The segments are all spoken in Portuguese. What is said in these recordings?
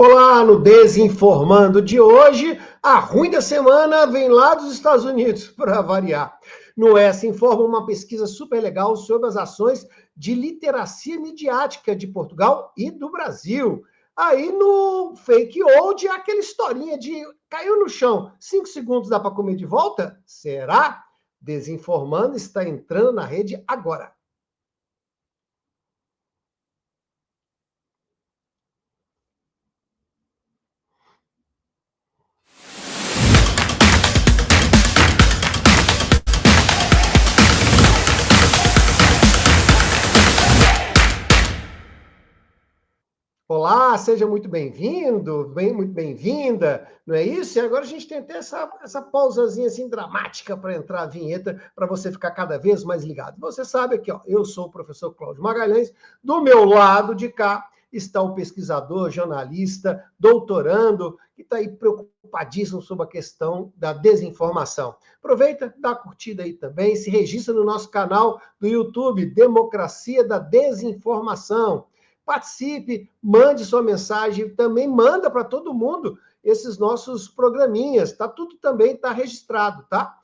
Olá, no Desinformando de hoje, a ruim da semana vem lá dos Estados Unidos, para variar. No Essa Informa, uma pesquisa super legal sobre as ações de literacia midiática de Portugal e do Brasil. Aí no Fake Old, aquela historinha de caiu no chão, 5 segundos dá para comer de volta? Será? Desinformando está entrando na rede agora. Olá, seja muito bem-vindo, muito bem-vinda, não é isso? E agora a gente tem até essa pausazinha assim dramática para entrar a vinheta, para você ficar cada vez mais ligado. Você sabe aqui, ó, eu sou o professor Cláudio Magalhães, do meu lado de cá está o pesquisador, jornalista, doutorando, que está aí preocupadíssimo sobre a questão da desinformação. Aproveita, dá uma curtida aí também, se registra no nosso canal do YouTube, Democracia da Desinformação. Participe, mande sua mensagem, também manda para todo mundo esses nossos programinhas, tá? Tudo também está registrado, tá?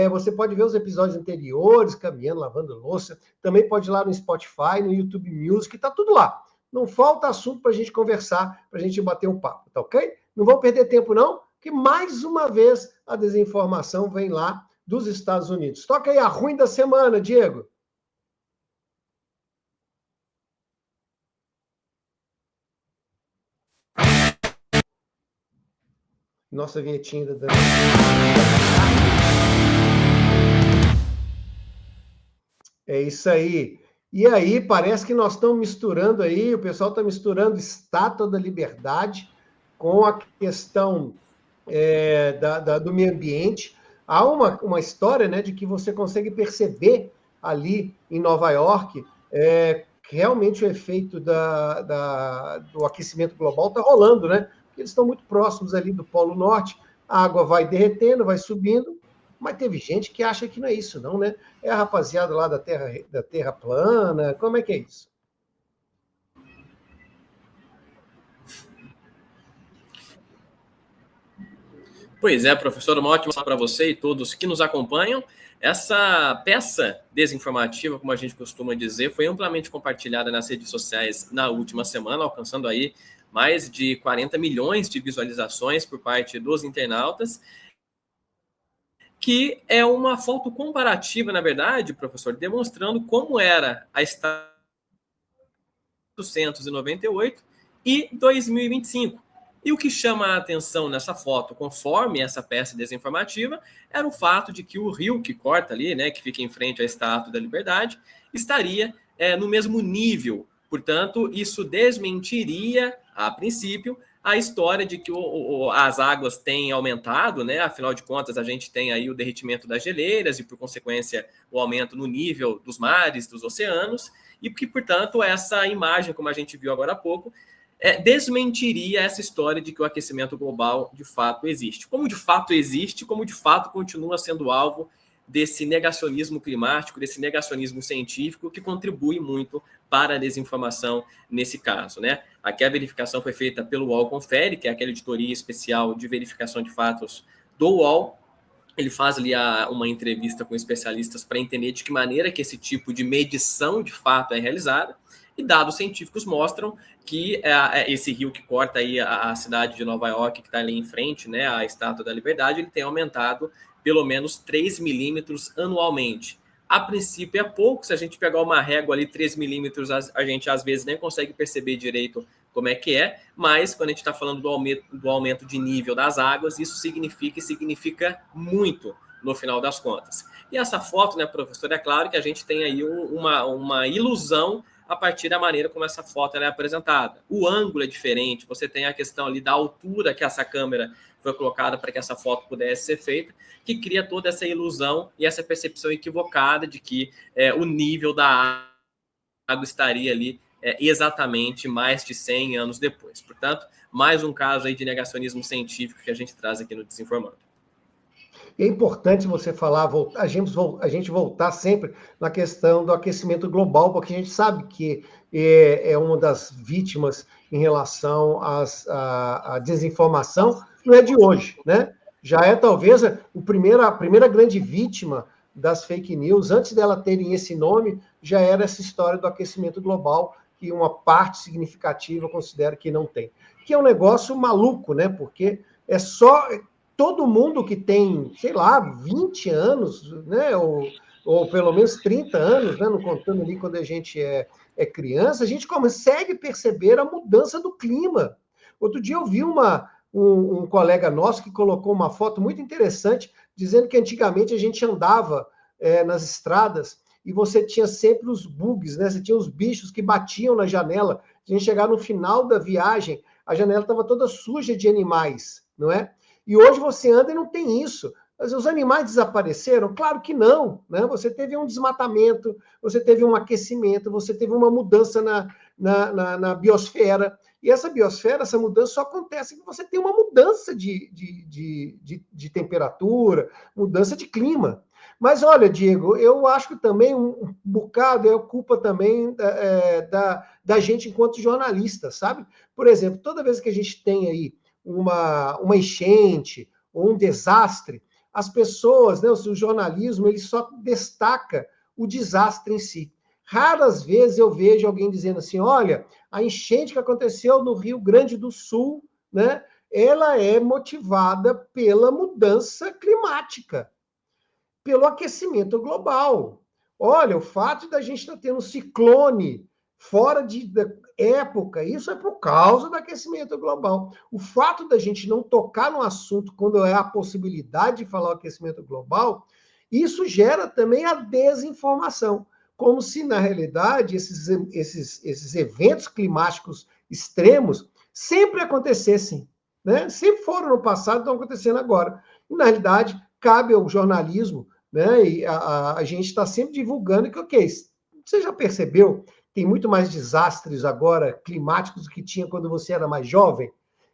Você pode ver os episódios anteriores, caminhando, lavando louça, também pode ir lá no Spotify, no YouTube Music, tá tudo lá. Não falta assunto para a gente conversar, para a gente bater um papo, tá ok? Não vão perder tempo não, que mais uma vez a desinformação vem lá dos Estados Unidos. Toca aí a ruim da semana, Diego. Nossa vinhetinha da Dani. É isso aí. E aí, parece que nós estamos misturando aí, o pessoal está misturando Estátua da Liberdade com a questão do meio ambiente. Há uma história, né, de que você consegue perceber ali em Nova York que realmente o efeito do aquecimento global está rolando, né? Porque eles estão muito próximos ali do Polo Norte, a água vai derretendo, vai subindo, mas teve gente que acha que não é isso, não, né? É a rapaziada lá da terra plana, como é que é isso? Pois é, professor, uma ótima para você e todos que nos acompanham. Essa peça desinformativa, como a gente costuma dizer, foi amplamente compartilhada nas redes sociais na última semana, alcançando aí mais de 40 milhões de visualizações por parte dos internautas, que é uma foto comparativa, na verdade, professor, demonstrando como era a estátua de 1898 e 2025. E o que chama a atenção nessa foto, conforme essa peça desinformativa, era o fato de que o rio que corta ali, né, que fica em frente à Estátua da Liberdade, estaria no mesmo nível. Portanto, isso desmentiria, a princípio, a história de que as águas têm aumentado, né? Afinal de contas, a gente tem aí o derretimento das geleiras e, por consequência, o aumento no nível dos mares, dos oceanos, e que, portanto, essa imagem, como a gente viu agora há pouco, desmentiria essa história de que o aquecimento global de fato existe. Como de fato existe, como de fato continua sendo alvo desse negacionismo climático, desse negacionismo científico, que contribui muito para a desinformação nesse caso, né? Aqui a verificação foi feita pelo UOL Confere, que é aquela editoria especial de verificação de fatos do UOL. Ele faz ali uma entrevista com especialistas para entender de que maneira que esse tipo de medição de fato é realizada, e dados científicos mostram que esse rio que corta aí a cidade de Nova York, que está ali em frente, né, à Estátua da Liberdade, ele tem aumentado pelo menos 3 milímetros anualmente. A princípio é pouco, se a gente pegar uma régua ali, 3 milímetros, a gente às vezes nem consegue perceber direito como é que é, mas quando a gente está falando do aumento de nível das águas, isso significa muito no final das contas. E essa foto, né, professor, é claro que a gente tem aí uma ilusão a partir da maneira como essa foto é apresentada. O ângulo é diferente, você tem a questão ali da altura que essa câmera foi colocada para que essa foto pudesse ser feita, que cria toda essa ilusão e essa percepção equivocada de que o nível da água estaria ali exatamente mais de 100 anos depois. Portanto, mais um caso aí de negacionismo científico que a gente traz aqui no Desinformando. E é importante você falar, a gente voltar sempre na questão do aquecimento global, porque a gente sabe que é uma das vítimas em relação à desinformação, não é de hoje, né? Já é talvez a primeira grande vítima das fake news, antes dela terem esse nome, já era essa história do aquecimento global, que uma parte significativa eu considero que não tem. Que é um negócio maluco, né? Porque é só todo mundo que tem, sei lá, 20 anos, né? Ou pelo menos 30 anos, né? Não contando ali quando a gente é criança, a gente consegue perceber a mudança do clima. Outro dia eu vi um colega nosso que colocou uma foto muito interessante, dizendo que antigamente a gente andava nas estradas e você tinha sempre os bugs, né? Você tinha os bichos que batiam na janela. A gente chegar no final da viagem, a janela estava toda suja de animais, não é? E hoje você anda e não tem isso. Mas os animais desapareceram? Claro que não, né? Você teve um desmatamento, você teve um aquecimento, você teve uma mudança na biosfera. E essa biosfera, essa mudança só acontece que você tem uma mudança de temperatura, mudança de clima. Mas olha, Diego, eu acho que também um bocado é culpa também da gente enquanto jornalista, sabe? Por exemplo, toda vez que a gente tem aí uma enchente ou um desastre, as pessoas, né, o jornalismo, ele só destaca o desastre em si. Raras vezes eu vejo alguém dizendo assim, olha, a enchente que aconteceu no Rio Grande do Sul, né, ela é motivada pela mudança climática, pelo aquecimento global. Olha, o fato da gente estar tendo um ciclone fora de época, isso é por causa do aquecimento global. O fato da gente não tocar no assunto quando é a possibilidade de falar o aquecimento global, isso gera também a desinformação. Como se, na realidade, esses eventos climáticos extremos sempre acontecessem. Né? Sempre foram no passado, estão acontecendo agora. E, na realidade, cabe ao jornalismo, né? E a gente está sempre divulgando que, ok, você já percebeu? Tem muito mais desastres agora climáticos do que tinha quando você era mais jovem.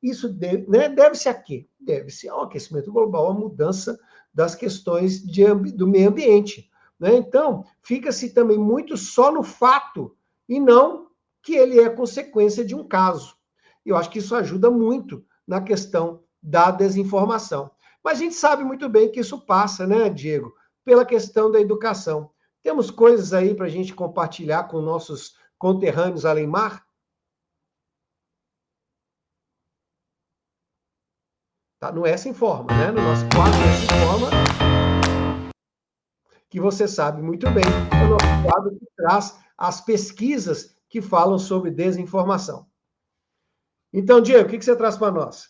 Isso deve-se a quê? Deve-se ao aquecimento global, à mudança das questões do meio ambiente. Né? Então, fica-se também muito só no fato e não que ele é consequência de um caso. Eu acho que isso ajuda muito na questão da desinformação. Mas a gente sabe muito bem que isso passa, né, Diego, pela questão da educação. Temos coisas aí para a gente compartilhar com nossos conterrâneos além mar? Tá? No Essa Informa, né? No nosso quadro Essa Informa, que você sabe muito bem, é o nosso quadro que traz as pesquisas que falam sobre desinformação. Então, Diego, o que você traz para nós?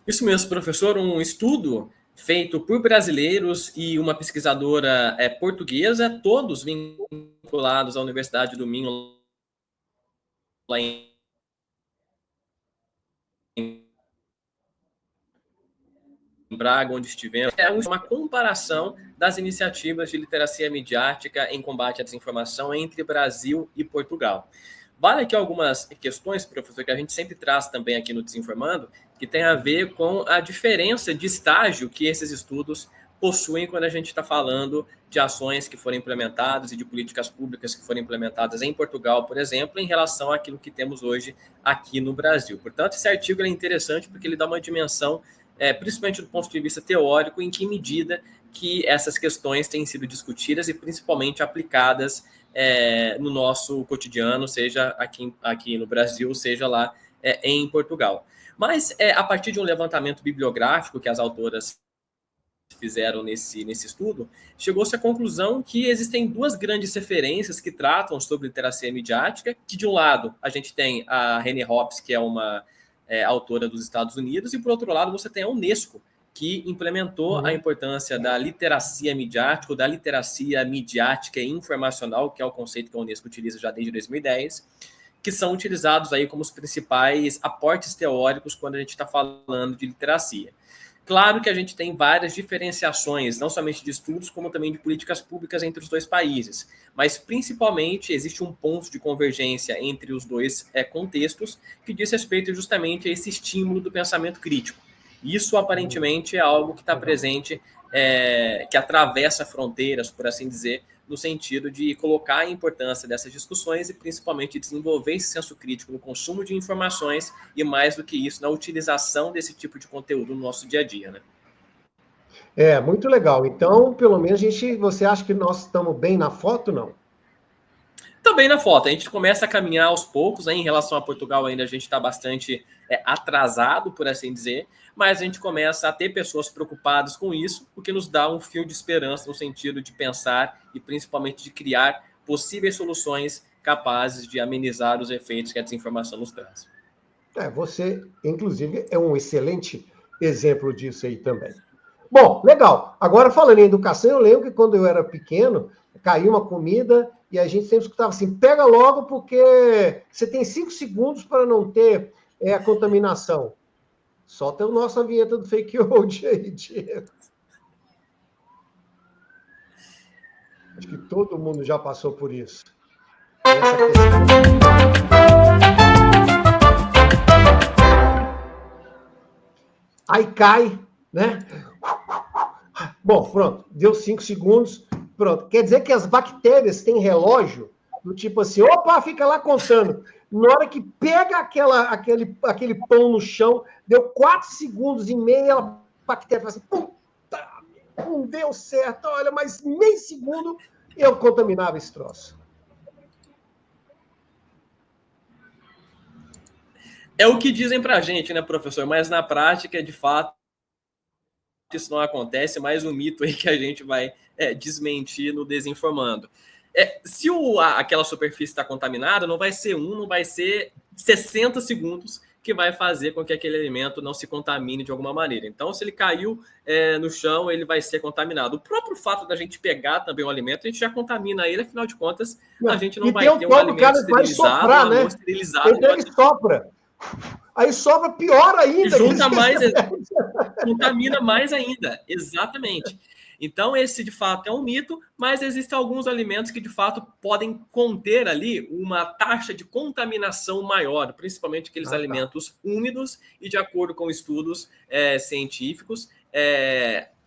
Isso mesmo, professor, um estudo feito por brasileiros e uma pesquisadora portuguesa, todos vinculados à Universidade do Minho, lá em Braga, onde estivemos, é uma comparação das iniciativas de literacia midiática em combate à desinformação entre Brasil e Portugal. Vale aqui algumas questões, professor, que a gente sempre traz também aqui no Desinformando, que tem a ver com a diferença de estágio que esses estudos possuem quando a gente está falando de ações que foram implementadas e de políticas públicas que foram implementadas em Portugal, por exemplo, em relação àquilo que temos hoje aqui no Brasil. Portanto, esse artigo é interessante porque ele dá uma dimensão, principalmente do ponto de vista teórico, em que medida que essas questões têm sido discutidas e principalmente aplicadas no nosso cotidiano, seja aqui no Brasil, seja lá em Portugal. Mas a partir de um levantamento bibliográfico que as autoras fizeram nesse estudo, chegou-se à conclusão que existem duas grandes referências que tratam sobre literacia midiática, que de um lado a gente tem a Renée Hobbs, que é uma autora dos Estados Unidos, e por outro lado você tem a Unesco, que implementou a importância da literacia midiática, da literacia midiática e informacional, que é o conceito que a Unesco utiliza já desde 2010, que são utilizados aí como os principais aportes teóricos quando a gente está falando de literacia. Claro que a gente tem várias diferenciações, não somente de estudos, como também de políticas públicas entre os dois países, mas principalmente existe um ponto de convergência entre os dois contextos que diz respeito justamente a esse estímulo do pensamento crítico. Isso, aparentemente, é algo que está presente, que atravessa fronteiras, por assim dizer, no sentido de colocar a importância dessas discussões e, principalmente, desenvolver esse senso crítico no consumo de informações e, mais do que isso, na utilização desse tipo de conteúdo no nosso dia a dia, né? Muito legal. Então, pelo menos, você acha que nós estamos bem na foto, não? Também na foto, a gente começa a caminhar aos poucos, né? Em relação a Portugal ainda a gente está bastante atrasado, por assim dizer, mas a gente começa a ter pessoas preocupadas com isso, o que nos dá um fio de esperança no sentido de pensar e principalmente de criar possíveis soluções capazes de amenizar os efeitos que a desinformação nos traz. Você, inclusive, é um excelente exemplo disso aí também. Bom, legal. Agora, falando em educação, eu lembro que quando eu era pequeno, caiu uma comida e a gente sempre escutava assim, pega logo porque você tem 5 segundos para não ter a contaminação. Solta a nossa vinheta do fake old aí, Diego. Acho que todo mundo já passou por isso. Essa questão. Aí cai, né? Bom, pronto, deu 5 segundos, pronto. Quer dizer que as bactérias têm relógio do tipo assim, opa, fica lá contando. Na hora que pega aquele pão no chão, deu 4 segundos e meio, a bactéria fala assim, puta, não deu certo, olha, mas meio segundo eu contaminava esse troço. É o que dizem pra gente, né, professor? Mas na prática, de fato, isso não acontece, mais um mito aí que a gente vai desmentir no Desinformando. Se aquela superfície está contaminada, não vai ser não vai ser 60 segundos que vai fazer com que aquele alimento não se contamine de alguma maneira. Então, se ele caiu no chão, ele vai ser contaminado. O próprio fato da gente pegar também o alimento, a gente já contamina ele, afinal de contas, a gente não vai ter um alimento esterilizado, soprar, né? esterilizado. Ele sopra. Aí sobra pior ainda. Junta mais, contamina mais ainda, exatamente. Então, esse de fato é um mito, mas existem alguns alimentos que de fato podem conter ali uma taxa de contaminação maior, principalmente aqueles alimentos úmidos, e de acordo com estudos científicos,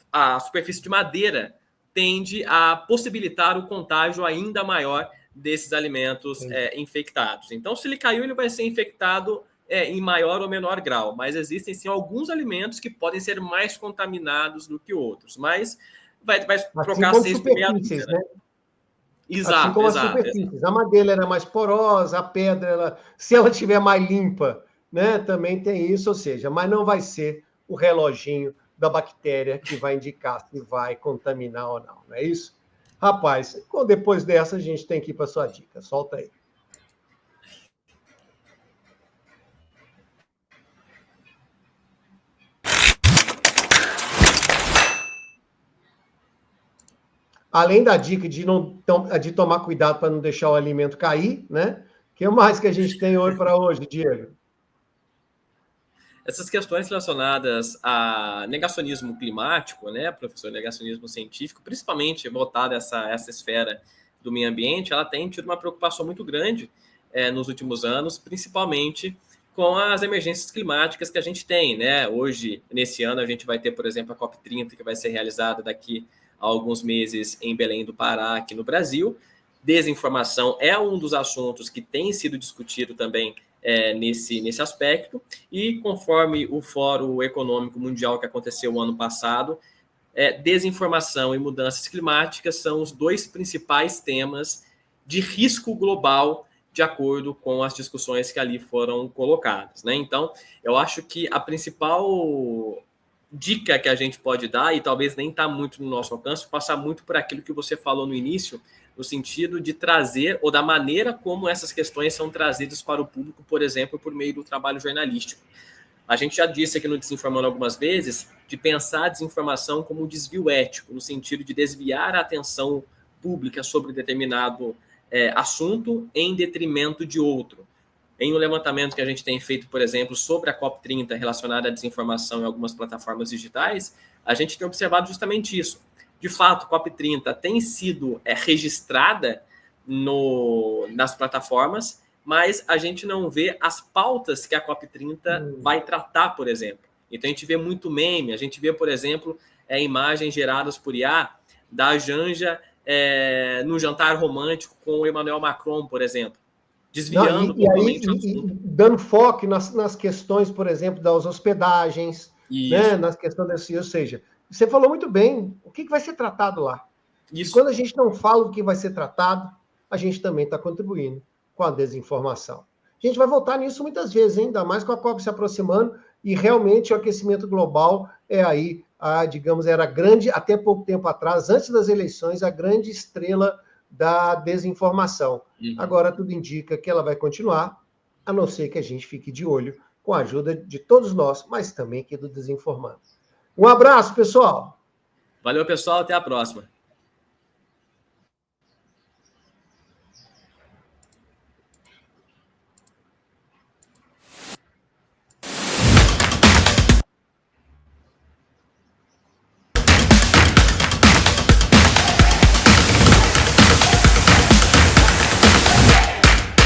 a superfície de madeira tende a possibilitar o contágio ainda maior desses alimentos infectados. Então, se ele caiu, ele vai ser infectado em maior ou menor grau, mas existem sim alguns alimentos que podem ser mais contaminados do que outros, mas vai trocar assim 6 por meia dúzia, né? Exato, assim como exato, as superfícies. A madeira era mais porosa, a pedra, se ela tiver mais limpa, né, também tem isso, ou seja, mas não vai ser o reloginho da bactéria que vai indicar se vai contaminar ou não, não é isso? Rapaz, depois dessa a gente tem que ir para sua dica, solta aí. Além da dica de tomar cuidado para não deixar o alimento cair, né? O que mais que a gente tem hoje para hoje, Diego? Essas questões relacionadas a negacionismo climático, né, professor, negacionismo científico, principalmente voltada a essa esfera do meio ambiente, ela tem tido uma preocupação muito grande nos últimos anos, principalmente com as emergências climáticas que a gente tem, né? Hoje, nesse ano, a gente vai ter, por exemplo, a COP30, que vai ser realizada daqui a alguns meses em Belém do Pará, aqui no Brasil. Desinformação é um dos assuntos que tem sido discutido também nesse aspecto, e conforme o Fórum Econômico Mundial que aconteceu o ano passado, desinformação e mudanças climáticas são os dois principais temas de risco global, de acordo com as discussões que ali foram colocadas, né? Então, eu acho que a principal dica que a gente pode dar, e talvez nem está muito no nosso alcance, passar muito por aquilo que você falou no início, no sentido de trazer, ou da maneira como essas questões são trazidas para o público, por exemplo, por meio do trabalho jornalístico. A gente já disse aqui no Desinformando algumas vezes de pensar a desinformação como um desvio ético, no sentido de desviar a atenção pública sobre determinado assunto em detrimento de outro. Em um levantamento que a gente tem feito, por exemplo, sobre a COP30 relacionada à desinformação em algumas plataformas digitais, a gente tem observado justamente isso. De fato, a COP30 tem sido registrada nas plataformas, mas a gente não vê as pautas que a COP30 vai tratar, por exemplo. Então a gente vê muito meme, a gente vê, por exemplo, imagens geradas por IA da Janja no jantar romântico com o Emmanuel Macron, por exemplo, desviando totalmente o assunto. Dando foco nas questões, por exemplo, das hospedagens, né? Nas questões desse, ou seja, você falou muito bem, o que vai ser tratado lá? Isso. E quando a gente não fala o que vai ser tratado, a gente também está contribuindo com a desinformação. A gente vai voltar nisso muitas vezes, ainda mais com a COP se aproximando, e realmente o aquecimento global digamos, era grande, até pouco tempo atrás, antes das eleições, a grande estrela da desinformação. Agora tudo indica que ela vai continuar, a não ser que a gente fique de olho com a ajuda de todos nós, mas também aqui do Desinformando. Um abraço, pessoal! Valeu, pessoal, até a próxima.